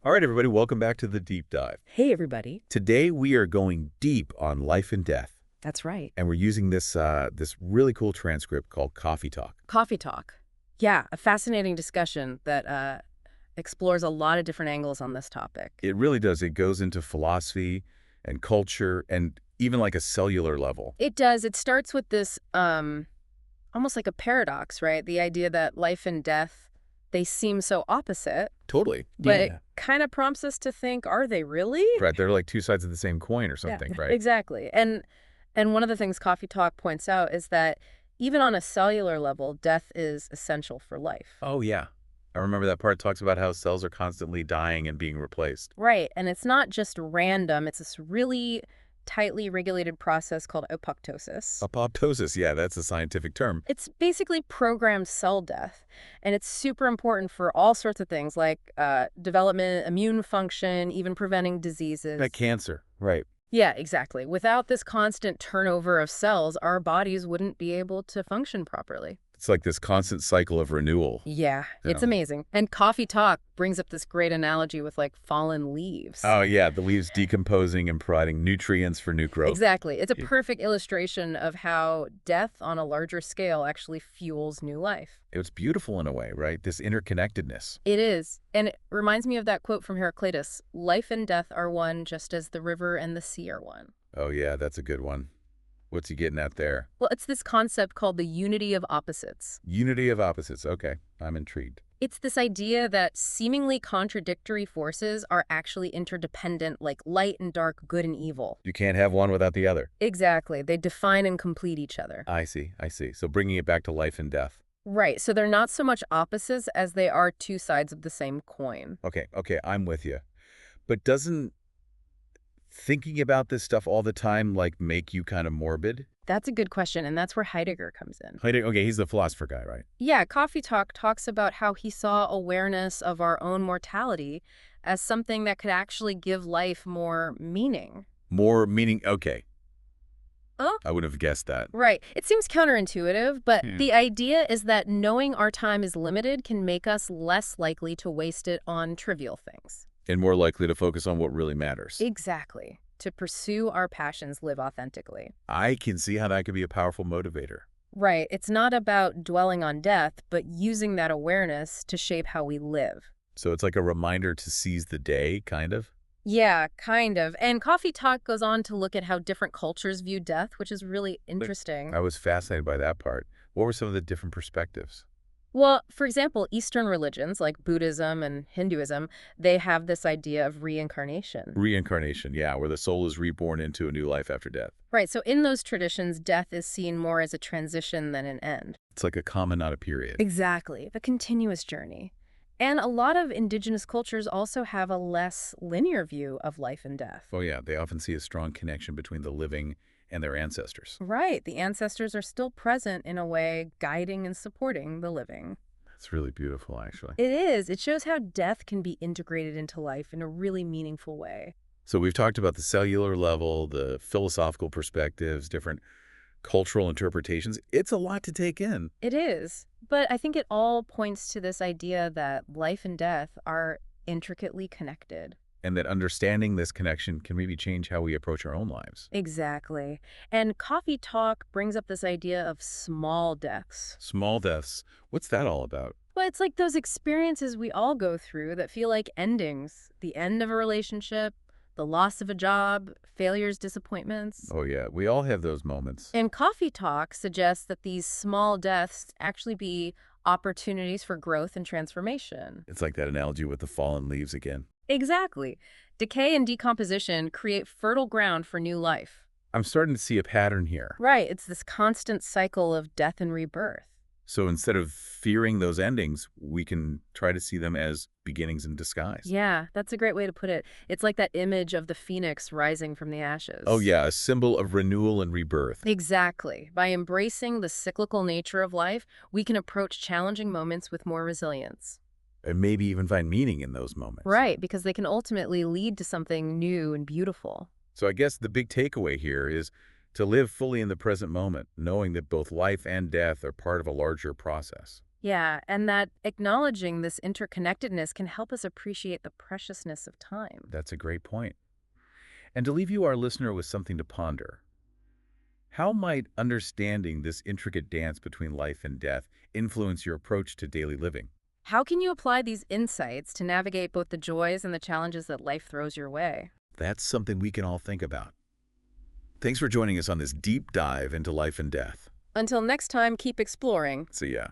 All right, everybody, welcome back to the Deep Dive. Hey, everybody. Today, we are going deep on life and death, That's right. and we're using this really cool transcript called Coffee Talk. Coffee talk. Yeah, a fascinating discussion that explores a lot of different angles on this topic. It really does. It goes into philosophy and culture and even like a cellular level. It does. It starts with this almost like a paradox, right? The idea that life and death, they seem so opposite, Totally. but it kind of prompts us to think, are they really? Right, they're like two sides of the same coin or Yeah, something, right? exactly. And one of the things Coffee Talk points out is that even on a cellular level, death is essential for life. Oh, yeah. I remember that part talks about how cells are constantly dying and being replaced. Right, and it's not just random. It's this really tightly regulated process called apoptosis. Apoptosis, yeah, that's a scientific term. It's basically programmed cell death, and it's super important for all sorts of things like development, immune function, even preventing diseases. Like cancer, right. Yeah, exactly. Without this constant turnover of cells, our bodies wouldn't be able to function properly. It's like this constant cycle of renewal. Yeah, it's Yeah. amazing. And Coffee Talk brings up this great analogy with like fallen leaves. Oh, yeah, the leaves decomposing and providing nutrients for new growth. Exactly. It's a perfect illustration of how death on a larger scale actually fuels new life. It was beautiful in a way, right? This interconnectedness. It is. And it reminds me of that quote from Heraclitus, life and death are one just as the river and the sea are one. Oh, yeah, that's a good one. What's he getting at there? Well, it's this concept called the unity of opposites. Unity of opposites. Okay, I'm intrigued. It's this idea that seemingly contradictory forces are actually interdependent, like light and dark, good and evil. You can't have one without the other. Exactly. They define and complete each other. I see, I see. So bringing it back to life and death. Right. So they're not so much opposites as they are two sides of the same coin. Okay, I'm with you. But doesn't thinking about this stuff all the time, like, make you kind of morbid? That's a good question, and that's where Heidegger comes in. Heidegger, okay, he's the philosopher guy, right? Yeah, Coffee Talk talks about how he saw awareness of our own mortality as something that could actually give life more meaning. More meaning, okay. Oh, I would have guessed that. right. It seems counterintuitive, but Yeah. the idea is that knowing our time is limited can make us less likely to waste it on trivial things. And more likely to focus on what really matters. Exactly. To pursue our passions, live authentically. I can see how that could be a powerful motivator. Right. It's not about dwelling on death, but using that awareness to shape how we live. So it's like a reminder to seize the day, kind of? Yeah, kind of. And Coffee Talk goes on to look at how different cultures view death, which is really interesting. I was fascinated by that part. What were some of the different perspectives? Well, for example, Eastern religions like Buddhism and Hinduism, they have this idea of reincarnation. Reincarnation, yeah, where the soul is reborn into a new life after death. Right, so in those traditions, death is seen more as a transition than an end. It's like a comma, not a period. Exactly, the continuous journey. And a lot of indigenous cultures also have a less linear view of life and death. Oh, yeah, they often see a strong connection between the living and their ancestors. Right, the ancestors are still present in a way, guiding and supporting the living. It's really beautiful, actually. It is. It shows how death can be integrated into life in a really meaningful way. So we've talked about the cellular level, the philosophical perspectives, different cultural interpretations. It's a lot to take in. It is. But I think it all points to this idea that life and death are intricately connected. And that understanding this connection can maybe change how we approach our own lives. Exactly. And Coffee Talk brings up this idea of small deaths. Small deaths. What's that all about? Well, it's like those experiences we all go through that feel like endings. The end of a relationship, the loss of a job, failures, disappointments. Oh, yeah, we all have those moments. And Coffee Talk suggests that these small deaths actually be opportunities for growth and transformation. It's like that analogy with the fallen leaves again. Exactly. Decay and decomposition create fertile ground for new life. I'm starting to see a pattern here. Right. It's this constant cycle of death and rebirth. So instead of fearing those endings, we can try to see them as beginnings in disguise. Yeah, that's a great way to put it. It's like that image of the phoenix rising from the ashes. Oh, yeah, a symbol of renewal and rebirth. Exactly. By embracing the cyclical nature of life, we can approach challenging moments with more resilience. And maybe even find meaning in those moments. Right, because they can ultimately lead to something new and beautiful. So I guess the big takeaway here is to live fully in the present moment, knowing that both life and death are part of a larger process. Yeah, and that acknowledging this interconnectedness can help us appreciate the preciousness of time. That's a great point. And to leave you, our listener, with something to ponder, how might understanding this intricate dance between life and death influence your approach to daily living? How can you apply these insights to navigate both the joys and the challenges that life throws your way? That's something we can all think about. Thanks for joining us on this deep dive into life and death. Until next time, keep exploring. See ya.